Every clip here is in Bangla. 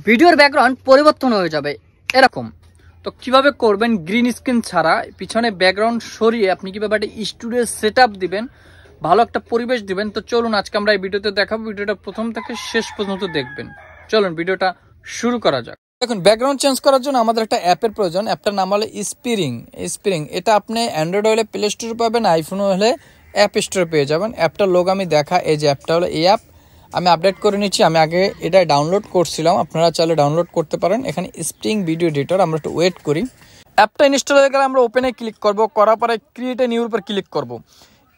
ভিডিওর ব্যাকগ্রাউন্ড পরিবর্তন হয়ে যাবে এরকম। তো কিভাবে করবেন গ্রিন স্ক্রিন ছাড়া, পিছনে ব্যাকগ্রাউন্ড সরিয়ে আপনি কিভাবে একটা স্টুডিও সেটআপ দিবেন, ভালো একটা পরিবেশ দিবেন। তো চলুন আজকে আমরা এই ভিডিওতে দেখাবো, ভিডিওটা প্রথম থেকে শেষ পর্যন্ত দেখবেন। চলুন ভিডিওটা শুরু করা যাক। দেখুন, ব্যাকগ্রাউন্ড চেঞ্জ করার জন্য আমাদের একটা অ্যাপের প্রয়োজন। অ্যাপটার নাম হলো স্প্রিং। এটা আপনি অ্যান্ড্রয়েড হলে প্লে স্টোরে পাবেন, আইফোন হলে অ্যাপ স্টোরে পেয়ে যাবেন। অ্যাপটার লোগো আমি দেখা, এই যে অ্যাপটা হলো এই অ্যাপ। আমি আপডেট করে নিচ্ছি, আমি আগে এটা ডাউনলোড করছিলাম, আপনারা চাইলে ডাউনলোড করতে পারেন। এখানে স্প্রিং ভিডিও এডিটর, আমরা একটু ওয়েট করি। অ্যাপটা ইনস্টল হয়ে গেলে আমরা ওপেনে ক্লিক করব, করার পরে ক্রিয়েট এ নিউর উপর ক্লিক করব।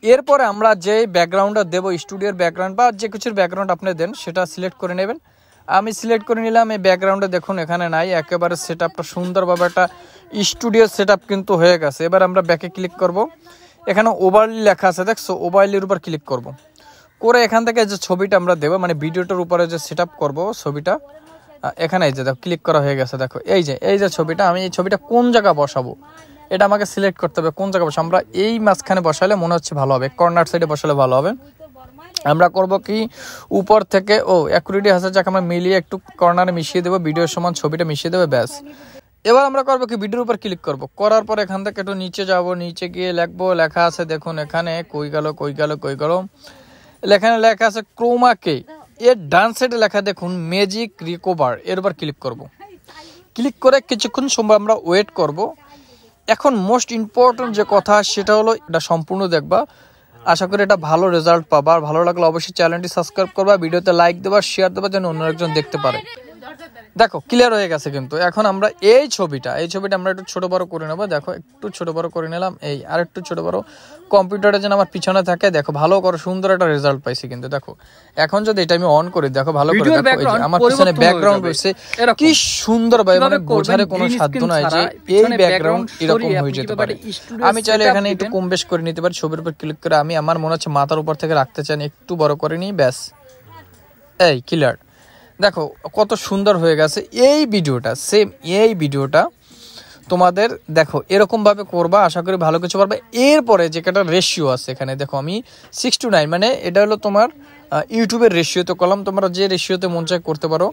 এরপরে আমরা যে ব্যাকগ্রাউন্ডটা দেবো, স্টুডিওর ব্যাকগ্রাউন্ড বা যে কিছুর ব্যাকগ্রাউন্ড আপনি দেন সেটা সিলেক্ট করে নেবেন। আমি সিলেক্ট করে নিলাম। এই ব্যাকগ্রাউন্ডে দেখুন এখানে নাই, একেবারে সেট আপটা সুন্দরভাবে একটা স্টুডিও সেট আপ কিন্তু হয়ে গেছে। এবার আমরা ব্যাকে ক্লিক করব, এখানে ওভারলি লেখা আছে দেখছো, ওভারলির উপর ক্লিক করব। করে এখান থেকে যে ছবিটা আমরা দেবো, মানে ভিডিওটার উপরে যে সেট আপ করবো ছবিটা, এখানে এই যে দেখো ক্লিক করা হয়ে গেছে। দেখো এই যে ছবিটা, আমি এই ছবিটা কোন জায়গায় বসাবো এটা আমাকে সিলেক্ট করতে হবে, কোন জায়গায় বসাবো। আমরা এই মাঝখানে বসালে মনে হচ্ছে ভালো হবে, কর্নার সাইডে বসালে ভালো হবে। আমরা করব কি, উপর থেকে অ্যাকুরেটি আছে যাকে আমরা মিলিয়ে একটু কর্নারে মিশিয়ে দেবো, ভিডিওর সমান ছবিটা মিশিয়ে দেবে, ব্যাস। এবার আমরা করবো কি, ভিডিওর উপর ক্লিক করব, করার পর এখান থেকে একটু নিচে যাব, নিচে গিয়ে লিখবো, লেখা আছে দেখুন এখানে কই গেল এখানে লেখা আছে ক্রোমা কে। এর ডান সাইডে লেখা দেখুন ম্যাজিক রিকভার, এর উপর ক্লিক করব। ক্লিক করে কিছুক্ষণ সময় আমরা ওয়েট করব। এখন মোস্ট ইম্পর্টেন্ট যে কথা সেটা হলো, এটা সম্পূর্ণ দেখবা, আশা করি এটা ভালো রেজাল্ট পাবা। আর ভালো লাগলে অবশ্যই চ্যানেলটি সাবস্ক্রাইব করবা, ভিডিওতে লাইক দেবা, শেয়ার দেবা যেন অন্য একজন দেখতে পারে। দেখো ক্লিয়ার হয়ে গেছে কিন্তু। এখন আমরা এই ছবিটা আমরা একটু ছোট বড় করে নেবো। দেখো একটু ছোট বড় করে নিলাম, এই আর একটু ছোট বড়, কম্পিউটারে যেন আমার পিছনে থাকে। দেখো ভালো করে সুন্দর একটা রেজাল্ট পাইছি কিন্তু। দেখো এখন যদি এটা আমি অন করি, দেখো ভালো করে দেখো, এই যে আমার পিছনে ব্যাকগ্রাউন্ড রয়েছে, কি সুন্দর ভাবে, মানে বোঝারে কোনো সাধ্য নাই যে এই ব্যাকগ্রাউন্ড এরকম হয়ে যেতে পারে। আমি চাইলে এখানে একটু কম বেশ করে নিতে পারি। ছবির উপর ক্লিক করে আমি আমার মনে হচ্ছে মাথার উপর থেকে রাখতে চান, একটু বড় করে নিই, ব্যাস, এই ক্লিয়ার। দেখো কত সুন্দর হয়ে গেছে। এই ভিডিওটা তোমাদের দেখো এরকম ভাবে করবা, আশা করি ভালো কিছু পারবে। এরপরে যে একটা রেশিও আছে এখানে দেখো, আমি 6:9, মানে এটা হলো তোমার ইউটিউবের রেশিওতে করলাম, তোমরা যে রেশিওতে মন চায় করতে পারো।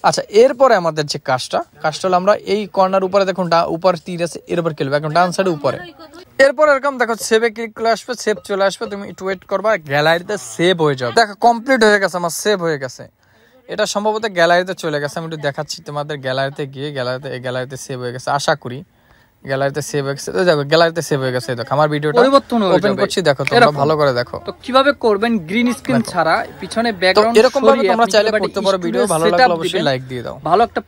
আচ্ছা, এরপরে আমাদের যে কাজটা হলো, আমরা এই কর্নার উপরে দেখুন উপরে তীর আছে, এর উপর ক্লিক, এখন ডান সাইডে উপরে। এরপর এরকম দেখো সেভে ক্লিক করে আসবে, সেভ চলে আসবে, তুমি একটু ওয়েট করবা, গ্যালারিতে সেভ হয়ে যাবে। দেখো কমপ্লিট হয়ে গেছে, আমার সেভ হয়ে গেছে। এটা সম্ভবত গ্যালারিতে চলে গেছে, আমি একটু দেখাচ্ছি তোমাদের। গ্যালারিতে গিয়ে গ্যালারিতে সেভ হয়ে গেছে, আশা করি গ্যালারিতে সেভ হয়ে গেছে। দেখো গ্যালারিতে সেভ হয়ে গেছে। দেখো আমার ভিডিওটা পরিবর্তন ওপেন করছি, দেখো তোমরা ভালো করে দেখো। তো কিভাবে করবেন গ্রিন স্ক্রিন ছাড়া, পিছনে ব্যাকগ্রাউন্ড এরকম ভাবে তোমরা চাইলে করতে পারো। ভিডিও ভালো লাগলে অবশ্যই লাইক দিয়ে দাও। ভালো একটা